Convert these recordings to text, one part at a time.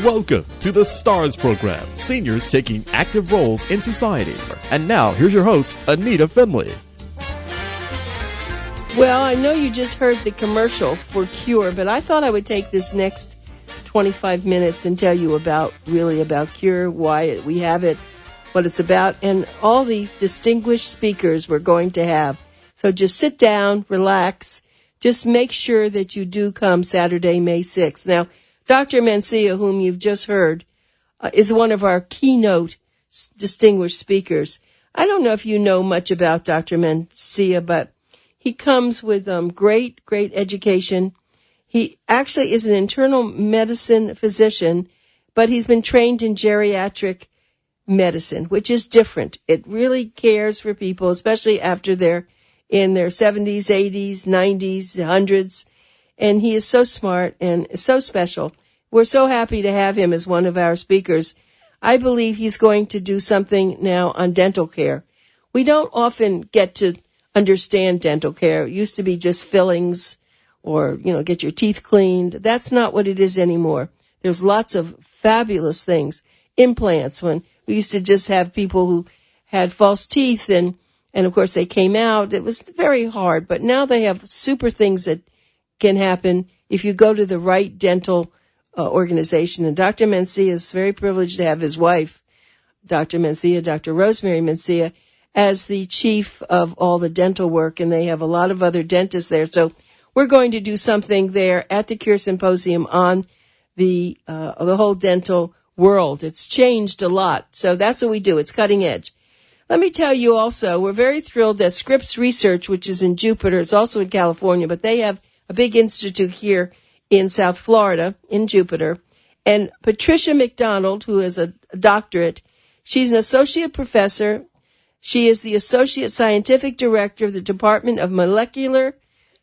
Welcome to the STARS program, seniors taking active roles in society. And now, here's your host, ANITA FINLEY. Well, I know you just heard the commercial for Cure, but I thought I would take this next 25 minutes and tell you about Cure, why we have it, what it's about, and all these distinguished speakers we're going to have. So just sit down, relax, just make sure that you do come Saturday, May 6th. Now, Dr. Mencia, whom you've just heard, is one of our keynote distinguished speakers. I don't know if you know much about Dr. Mencia, but he comes with great education. He actually is an internal medicine physician, but he's been trained in geriatric medicine, which is different. It really cares for people, especially after they're in their 70s, 80s, 90s, 100s. And he is so smart and so special. We're so happy to have him as one of our speakers. I believe he's going to do something now on dental care. We don't often get to understand dental care. It used to be just fillings or, get your teeth cleaned. That's not what it is anymore. There's lots of fabulous things. Implants, when we used to just have people who had false teeth and of course they came out. It was very hard, but now they have super things that can happen if you go to the right dental organization. And Dr. Mencia is very privileged to have his wife, Dr. Mencia, Dr. Rosemary Mencia, as the chief of all the dental work, and they have a lot of other dentists there. So we're going to do something there at the Cure Symposium on the whole dental world. It's changed a lot, so that's what we do. It's cutting edge. Let me tell you also, we're very thrilled that Scripps Research, which is in Jupiter, it's also in California, but they have a big institute here in South Florida, in Jupiter. And Patricia McDonald, who is a doctorate, she's an associate professor. She is the associate scientific director of the Department of Molecular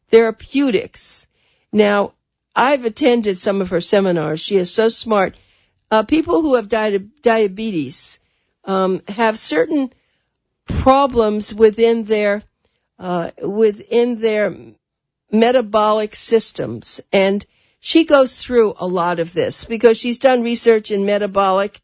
Therapeutics. Now, I've attended some of her seminars. She is so smart. People who have diabetes have certain problems within their metabolic systems, and she goes through a lot of this because she's done research in metabolic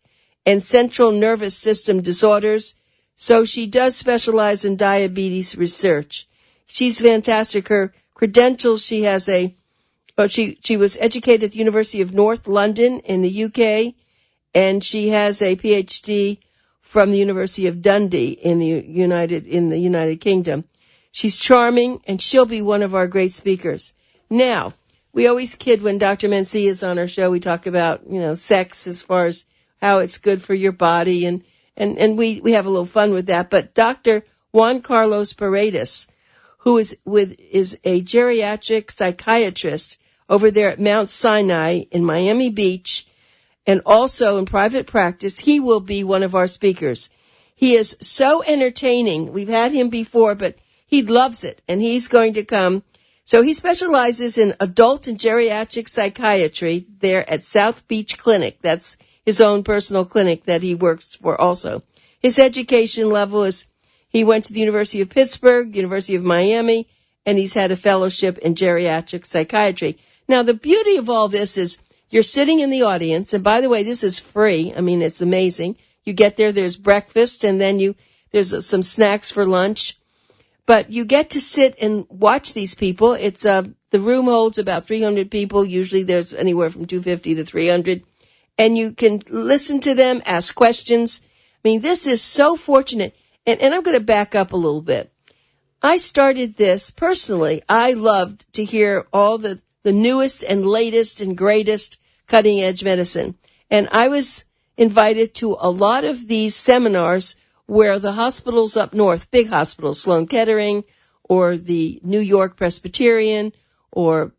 and central nervous system disorders, so she does specialize in diabetes research. She's fantastic. Her credentials, she was educated at the University of North London in the UK, and she has a Ph.D. from the University of Dundee in the United Kingdom. She's charming, and she'll be one of our great speakers. Now, we always kid when Dr. Mencia is on our show. We talk about, sex as far as how it's good for your body, and we have a little fun with that. But Dr. Juan Carlos Paredes, who is a geriatric psychiatrist over there at Mount Sinai in Miami Beach, and also in private practice, he will be one of our speakers. He is so entertaining. We've had him before, but he loves it, and he's going to come. So he specializes in adult and geriatric psychiatry there at South Beach Clinic. That's his own personal clinic that he works for also. His education level is he went to the University of Pittsburgh, University of Miami, and he's had a fellowship in geriatric psychiatry. Now, the beauty of all this is you're sitting in the audience, and by the way, this is free. I mean, it's amazing. You get there, there's breakfast, and then there's some snacks for lunch. But you get to sit and watch these people. It's the room holds about 300 people. Usually there's anywhere from 250 to 300. And you can listen to them, ask questions. I mean, this is so fortunate. And I'm going to back up a little bit. I started this personally. I loved to hear all the newest and latest and greatest cutting edge medicine. And I was invited to a lot of these seminars where the hospitals up north, big hospitals, Sloan Kettering or the New York Presbyterian or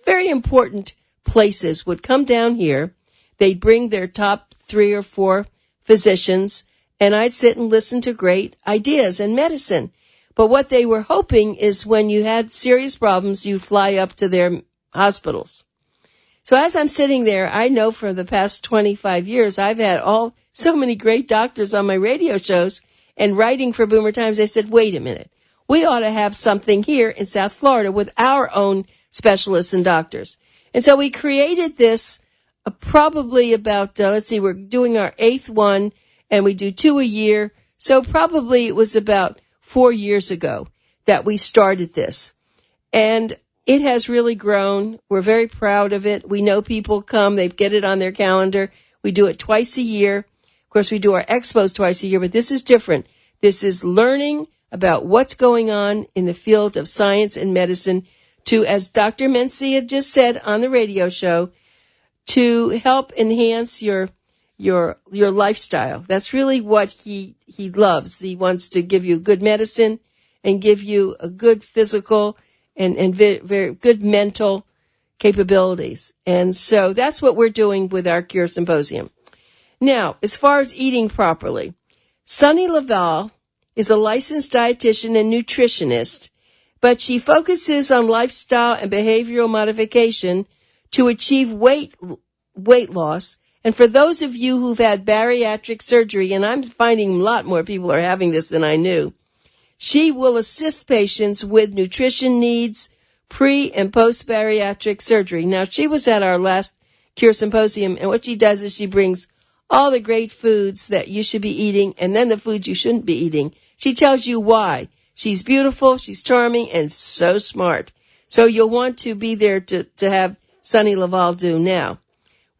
very important places would come down here. They'd bring their top 3 or 4 physicians, and I'd sit and listen to great ideas in medicine. But what they were hoping is when you had serious problems, you fly up to their hospitals. So as I'm sitting there, I know for the past 25 years, I've had so many great doctors on my radio shows and writing for Boomer Times. They said, wait a minute, we ought to have something here in South Florida with our own specialists and doctors. And so we created this probably about, let's see, we're doing our 8th one, and we do 2 a year. So probably it was about 4 years ago that we started this. And it has really grown. We're very proud of it. We know people come, they get it on their calendar. We do it twice a year. Of course, we do our expos twice a year, but this is different. This is learning about what's going on in the field of science and medicine to, as Dr. Mencia just said on the radio show, to help enhance your lifestyle. That's really what he loves. He wants to give you good medicine and give you a good physical and very good mental capabilities. And so that's what we're doing with our Cure Symposium. Now, as far as eating properly, Sunny LaValle is a licensed dietitian and nutritionist, but she focuses on lifestyle and behavioral modification to achieve weight loss. And for those of you who've had bariatric surgery, and I'm finding a lot more people are having this than I knew, she will assist patients with nutrition needs pre- and post-bariatric surgery. Now, she was at our last Cure Symposium, and what she does is she brings all the great foods that you should be eating and then the foods you shouldn't be eating. She tells you why. She's beautiful, she's charming, and so smart. So you'll want to be there to have Sunny LaValle do. Now,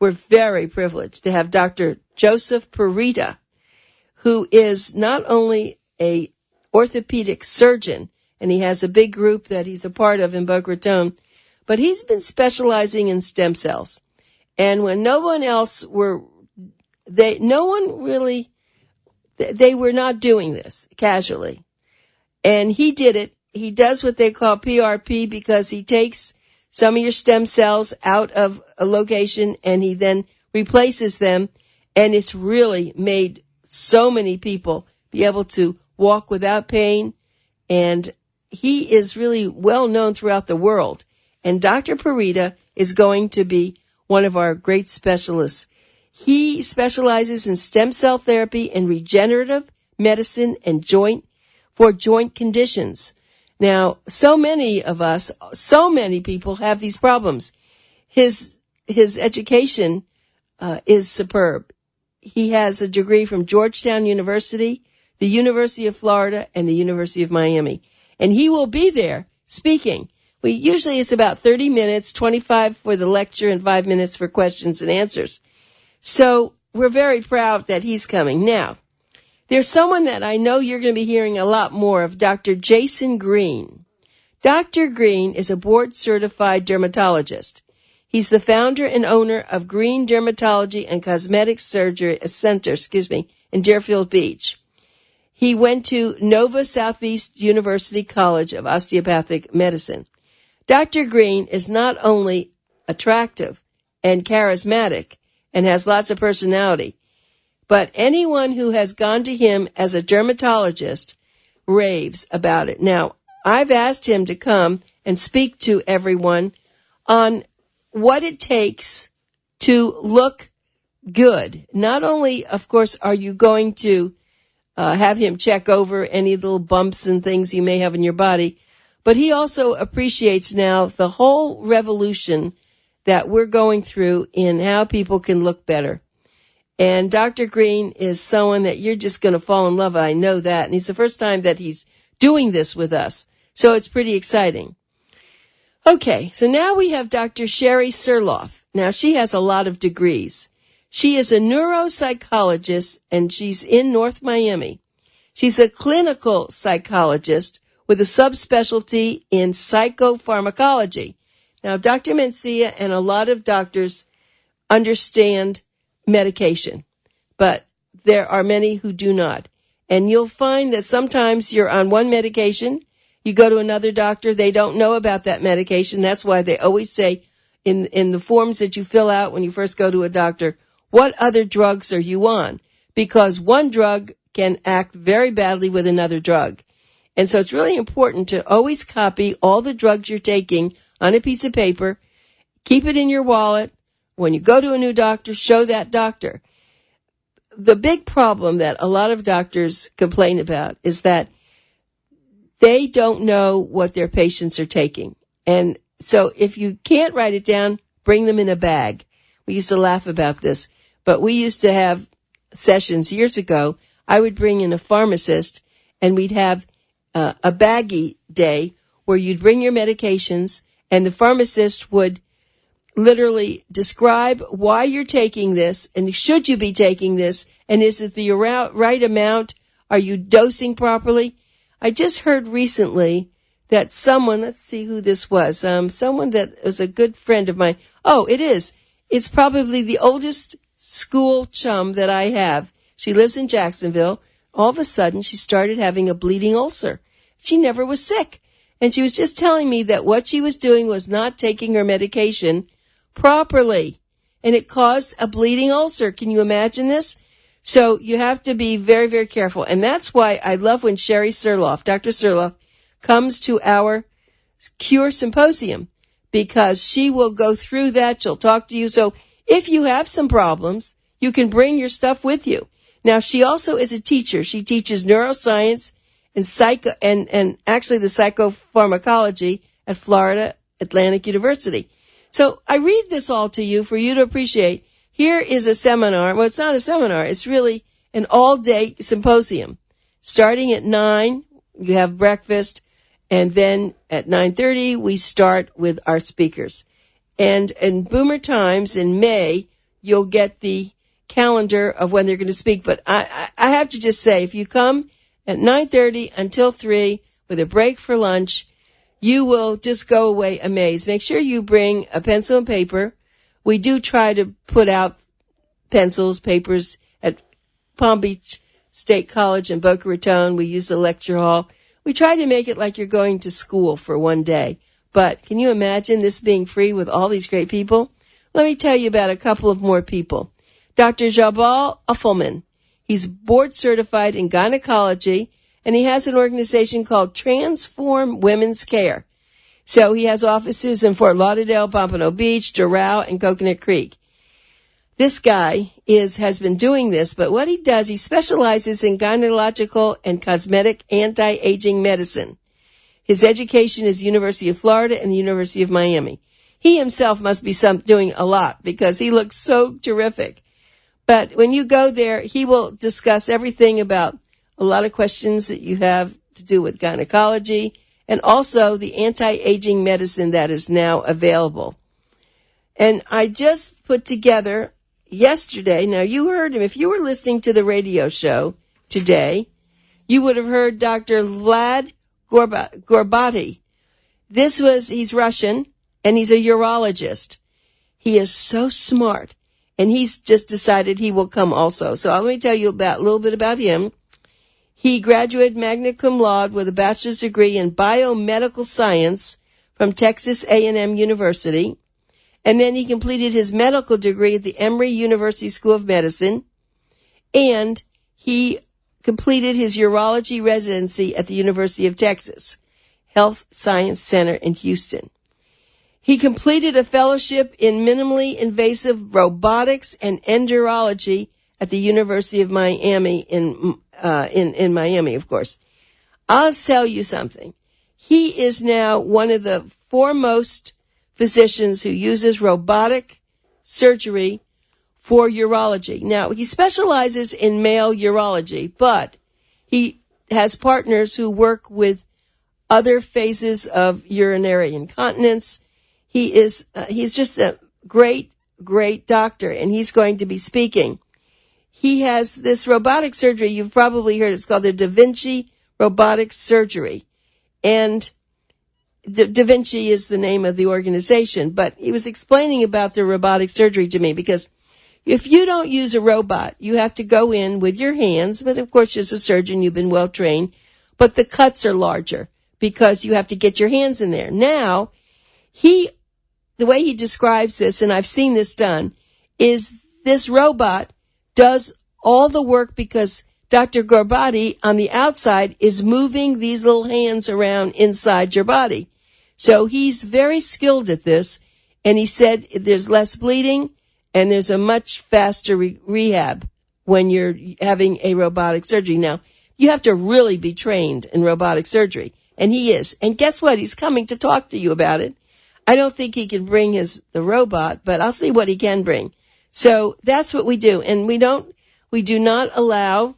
we're very privileged to have Dr. Joseph Perita, who is not only a orthopedic surgeon, and he has a big group that he's a part of in Boca Raton, but he's been specializing in stem cells. And when they were not doing this casually. And he did it. He does what they call PRP because he takes some of your stem cells out of a location and he then replaces them. And it's really made so many people be able to walk without pain. And he is really well known throughout the world. And Dr. Perita is going to be one of our great specialists. He specializes in stem cell therapy and regenerative medicine and joint conditions. Now, so many people have these problems. His education is superb. He has a degree from Georgetown University, the University of Florida, and the University of Miami. And he will be there speaking. Usually it's about 30 minutes, 25 for the lecture and 5 minutes for questions and answers. So we're very proud that he's coming. Now, there's someone that I know you're going to be hearing a lot more of, Dr. Jason Green. Dr. Green is a board-certified dermatologist. He's the founder and owner of Green Dermatology and Cosmetic Surgery Center, in Deerfield Beach. He went to Nova Southeast University College of Osteopathic Medicine. Dr. Green is not only attractive and charismatic and has lots of personality, but anyone who has gone to him as a dermatologist raves about it. Now, I've asked him to come and speak to everyone on what it takes to look good. Not only, of course, are you going to have him check over any little bumps and things you may have in your body, but he also appreciates now the whole revolution that we're going through in how people can look better. And Dr. Green is someone that you're just going to fall in love with. I know that. And it's the first time that he's doing this with us. So it's pretty exciting. Okay, so now we have Dr. Cheri Surloff. Now, she has a lot of degrees. She is a neuropsychologist, and she's in North Miami. She's a clinical psychologist with a subspecialty in psychopharmacology. Now, Dr. Mencia and a lot of doctors understand medication, but there are many who do not. And you'll find that sometimes you're on one medication, you go to another doctor, they don't know about that medication. That's why they always say in the forms that you fill out when you first go to a doctor, what other drugs are you on? Because one drug can act very badly with another drug. And so it's really important to always copy all the drugs you're taking on a piece of paper, keep it in your wallet. When you go to a new doctor, show that doctor. The big problem that a lot of doctors complain about is that they don't know what their patients are taking. And so if you can't write it down, bring them in a bag. We used to laugh about this, but we used to have sessions years ago. I would bring in a pharmacist, and we'd have a baggie day where you'd bring your medications, and the pharmacist would literally describe why you're taking this, and should you be taking this, and is it the right amount? Are you dosing properly? I just heard recently that someone, let's see who this was, someone that was a good friend of mine. Oh, it is. It's probably the oldest school chum that I have. She lives in Jacksonville. All of a sudden, she started having a bleeding ulcer. She never was sick. And she was just telling me that what she was doing was not taking her medication properly. And it caused a bleeding ulcer. Can you imagine this? So you have to be very, very careful. And that's why I love when Cheri Surloff, Dr. Surloff, comes to our Cure Symposium, because she will go through that. She'll talk to you. So if you have some problems, you can bring your stuff with you. Now, she also is a teacher. She teaches neuroscience and actually the Psychopharmacology at Florida Atlantic University. So I read this all to you for you to appreciate. Here is a seminar. Well, it's not a seminar. It's really an all-day symposium. Starting at 9, you have breakfast, and then at 9:30, we start with our speakers. And in Boomer Times in May, you'll get the calendar of when they're going to speak. But I have to just say, if you come at 9:30 until 3 with a break for lunch, you will just go away amazed. Make sure you bring a pencil and paper. We do try to put out pencils, papers at Palm Beach State College and Boca Raton. We use the lecture hall. We try to make it like you're going to school for one day. But can you imagine this being free with all these great people? Let me tell you about a couple of more people. Dr. Jabal Uffelman. He's board certified in gynecology, and he has an organization called Transform Women's Care. So he has offices in Fort Lauderdale, Pompano Beach, Doral, and Coconut Creek. This guy has been doing this, but what he does, he specializes in gynecological and cosmetic anti-aging medicine. His education is University of Florida and the University of Miami. He himself must be doing a lot because he looks so terrific. But when you go there, he will discuss everything about a lot of questions that you have to do with gynecology and also the anti-aging medicine that is now available. And I just put together yesterday, now you heard him, if you were listening to the radio show today, you would have heard Dr. Vlad Gorbati. He's Russian, and he's a urologist. He is so smart, and he's just decided he will come also. So let me tell you a little bit about him. He graduated magna cum laude with a bachelor's degree in biomedical science from Texas A&M University. And then he completed his medical degree at the Emory University School of Medicine. And he completed his urology residency at the University of Texas Health Science Center in Houston. He completed a fellowship in minimally invasive robotics and endourology at the University of Miami in Miami, of course. I'll tell you something. He is now one of the foremost physicians who uses robotic surgery for urology. Now, he specializes in male urology, but he has partners who work with other phases of urinary incontinence. He's just a great, great doctor, and he's going to be speaking. He has this robotic surgery. You've probably heard it's called the Da Vinci Robotic Surgery. And Da Vinci is the name of the organization. But he was explaining about the robotic surgery to me because if you don't use a robot, you have to go in with your hands. But, of course, as a surgeon, you've been well trained. But the cuts are larger because you have to get your hands in there. Now, the way he describes this, and I've seen this done, is this robot does all the work because Dr. Gorbati on the outside is moving these little hands around inside your body. So he's very skilled at this, and he said there's less bleeding and there's a much faster rehab when you're having a robotic surgery. Now, you have to really be trained in robotic surgery, and he is. And guess what? He's coming to talk to you about it. I don't think he can bring the robot, but I'll see what he can bring. So that's what we do. And we do not allow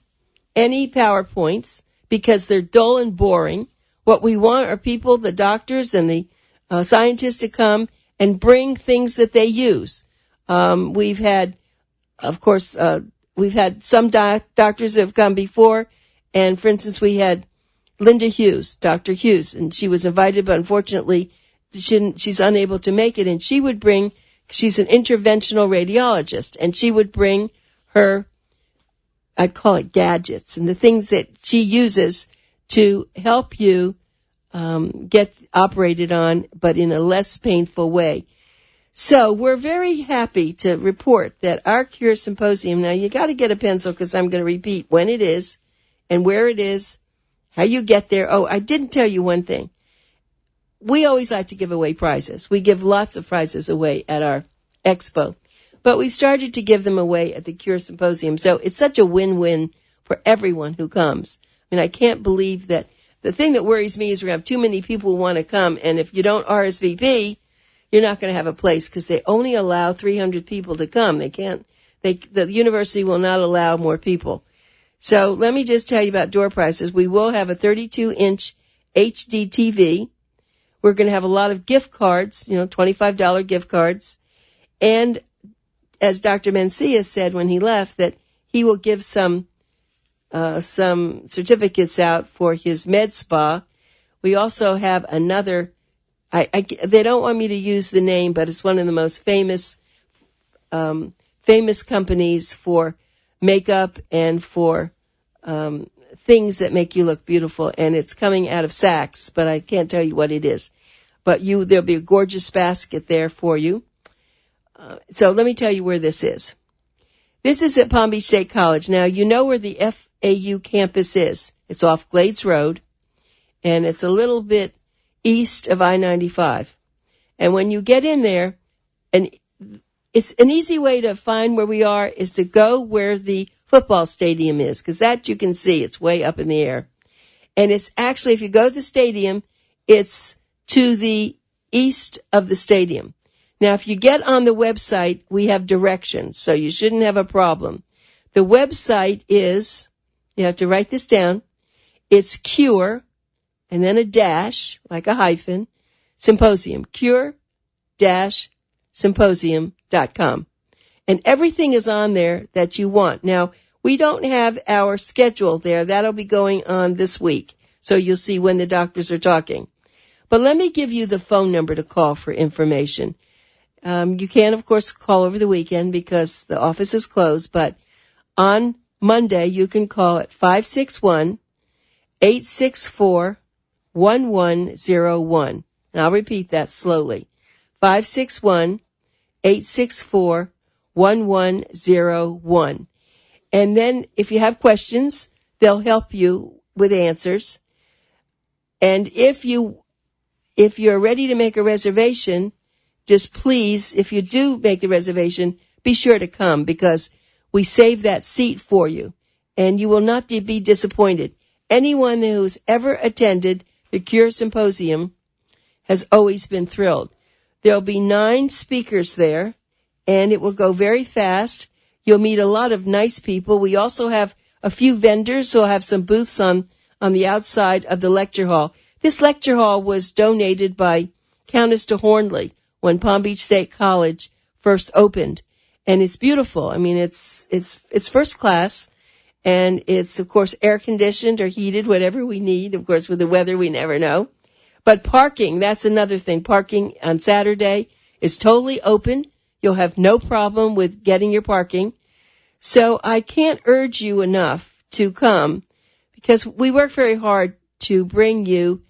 any PowerPoints because they're dull and boring. What we want are people, the doctors and the scientists to come and bring things that they use. We've had some doctors that have come before. And for instance, we had Linda Hughes, Dr. Hughes, and she was invited, but unfortunately she's unable to make it. And she's an interventional radiologist, and she would bring her, I call it gadgets, and the things that she uses to help you get operated on, but in a less painful way. So we're very happy to report that our Cure Symposium, now you got to get a pencil because I'm going to repeat when it is and where it is, how you get there. Oh, I didn't tell you one thing. We always like to give away prizes. We give lots of prizes away at our expo, but we started to give them away at the Cure Symposium. So it's such a win-win for everyone who comes. I mean, I can't believe that. The thing that worries me is we have too many people who want to come, and if you don't RSVP, you're not going to have a place because they only allow 300 people to come. The university will not allow more people. So let me just tell you about door prizes. We will have a 32-inch HD TV. We're going to have a lot of gift cards, $25 gift cards. And as Dr. Mencia said when he left, that he will give some certificates out for his med spa. We also have another, they don't want me to use the name, but it's one of the most famous companies for makeup and for things that make you look beautiful, and it's coming out of Saks, but I can't tell you what it is. But there'll be a gorgeous basket there for you. So let me tell you where this is. This is at Palm Beach State College. Now, you know where the FAU campus is. It's off Glades Road, and it's a little bit east of I-95. And when you get in there, and it's an easy way to find where we are is to go where the football stadium is, because that you can see. It's way up in the air. And it's actually, if you go to the stadium, it's to the east of the stadium. Now, if you get on the website, we have directions, so you shouldn't have a problem. The website is, you have to write this down, it's Cure, and then a dash, like a hyphen, Symposium, cure-symposium.com. And everything is on there that you want. Now, we don't have our schedule there. That'll be going on this week, so you'll see when the doctors are talking. But let me give you the phone number to call for information. You can, of course, call over the weekend because the office is closed, but on Monday you can call at 561-864-1101. And I'll repeat that slowly. 561-864-1101. And then if you have questions, they'll help you with answers. And if you're ready to make a reservation, just please, if you do make the reservation, be sure to come because we save that seat for you and you will not be disappointed. Anyone who's ever attended the Cure Symposium has always been thrilled. There'll be 9 speakers there and it will go very fast. You'll meet a lot of nice people. We also have a few vendors who will have some booths on the outside of the lecture hall. This lecture hall was donated by Countess de Hornley when Palm Beach State College first opened. And it's beautiful. I mean, it's first class, and it's, of course, air-conditioned or heated, whatever we need. Of course, with the weather, we never know. But parking, that's another thing. Parking on Saturday is totally open. You'll have no problem with getting your parking. So I can't urge you enough to come because we work very hard to bring you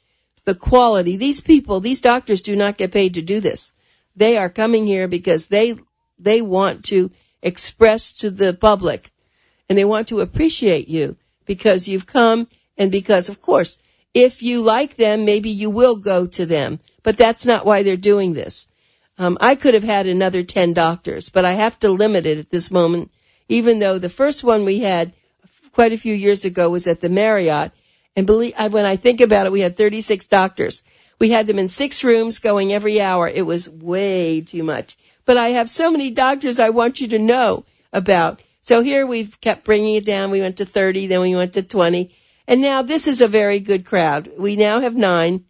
the quality. These people, these doctors do not get paid to do this. They are coming here because they want to express to the public and they want to appreciate you because you've come and because, of course, if you like them, maybe you will go to them. But that's not why they're doing this. I could have had another 10 doctors, but I have to limit it at this moment, even though the first one we had quite a few years ago was at the Marriott. And when I think about it, we had 36 doctors. We had them in 6 rooms going every hour. It was way too much. But I have so many doctors I want you to know about. So here we've kept bringing it down. We went to 30, then we went to 20. And now this is a very good crowd. We now have 9.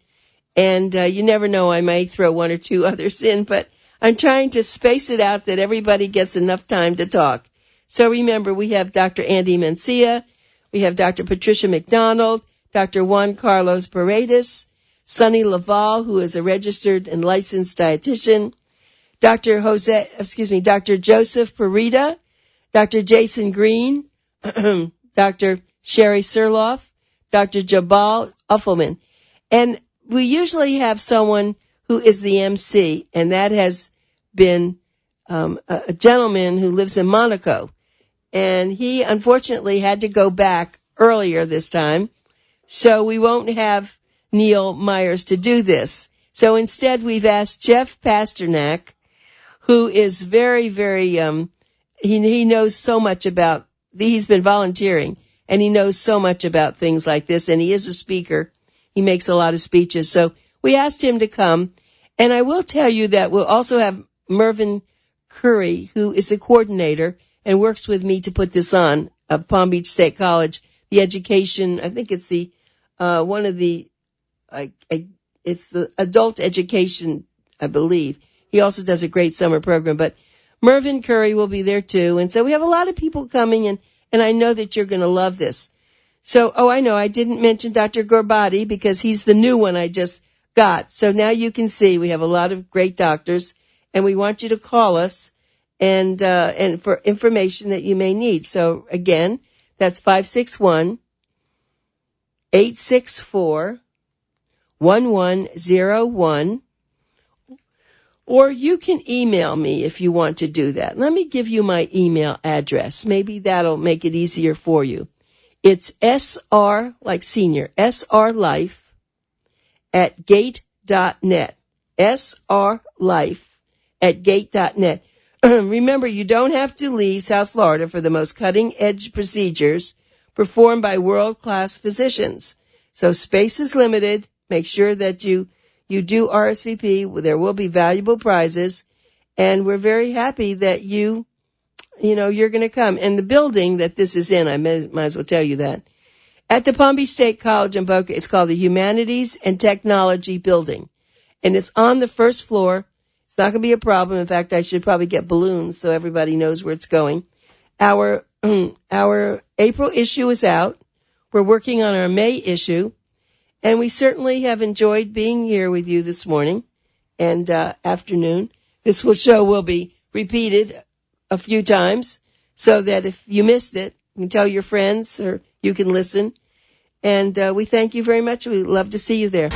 And you never know, I may throw 1 or 2 others in. But I'm trying to space it out that everybody gets enough time to talk. So remember, we have Dr. Andy Mencia. We have Dr. Patricia McDonald, Dr. Juan Carlos Paredes, Sonny LaValle, who is a registered and licensed dietitian, Dr. Joseph Parita, Dr. Jason Green, Dr. Cheri Surloff, Dr. Jabal Uffelman. And we usually have someone who is the MC, and that has been a gentleman who lives in Monaco. And he unfortunately had to go back earlier this time, so we won't have Neil Myers to do this. So instead we've asked Jeff Pasternak, who is very, very, he knows so much about, he's been volunteering, and he knows so much about things like this, and he is a speaker. He makes a lot of speeches. So we asked him to come, and I will tell you that we'll also have Mervyn Curry, who is the coordinator and works with me to put this on, Palm Beach State College, the education, I think it's the, it's the adult education, I believe. He also does a great summer program, but Mervyn Curry will be there too. And so we have a lot of people coming, and I know that you're going to love this. So, I know I didn't mention Dr. Gorbati because he's the new one I just got. So now you can see we have a lot of great doctors, and we want you to call us and for information that you may need. So again, that's 561-864-1101. Or you can email me if you want to do that. Let me give you my email address. Maybe that'll make it easier for you. It's SR, like senior, srlife at gate.net. srlife at gate.net. Remember, you don't have to leave South Florida for the most cutting-edge procedures performed by world-class physicians. So space is limited. Make sure that you do RSVP. There will be valuable prizes. And we're very happy that you're going to come. And the building that this is in, I might as well tell you that. At the Palm Beach State College in Boca, it's called the Humanities and Technology Building. And it's on the first floor. It's not going to be a problem. In fact, I should probably get balloons so everybody knows where it's going. Our April issue is out. We're working on our May issue. And we certainly have enjoyed being here with you this morning and afternoon. This show will be repeated a few times so that if you missed it, you can tell your friends or you can listen. And we thank you very much. We'd love to see you there.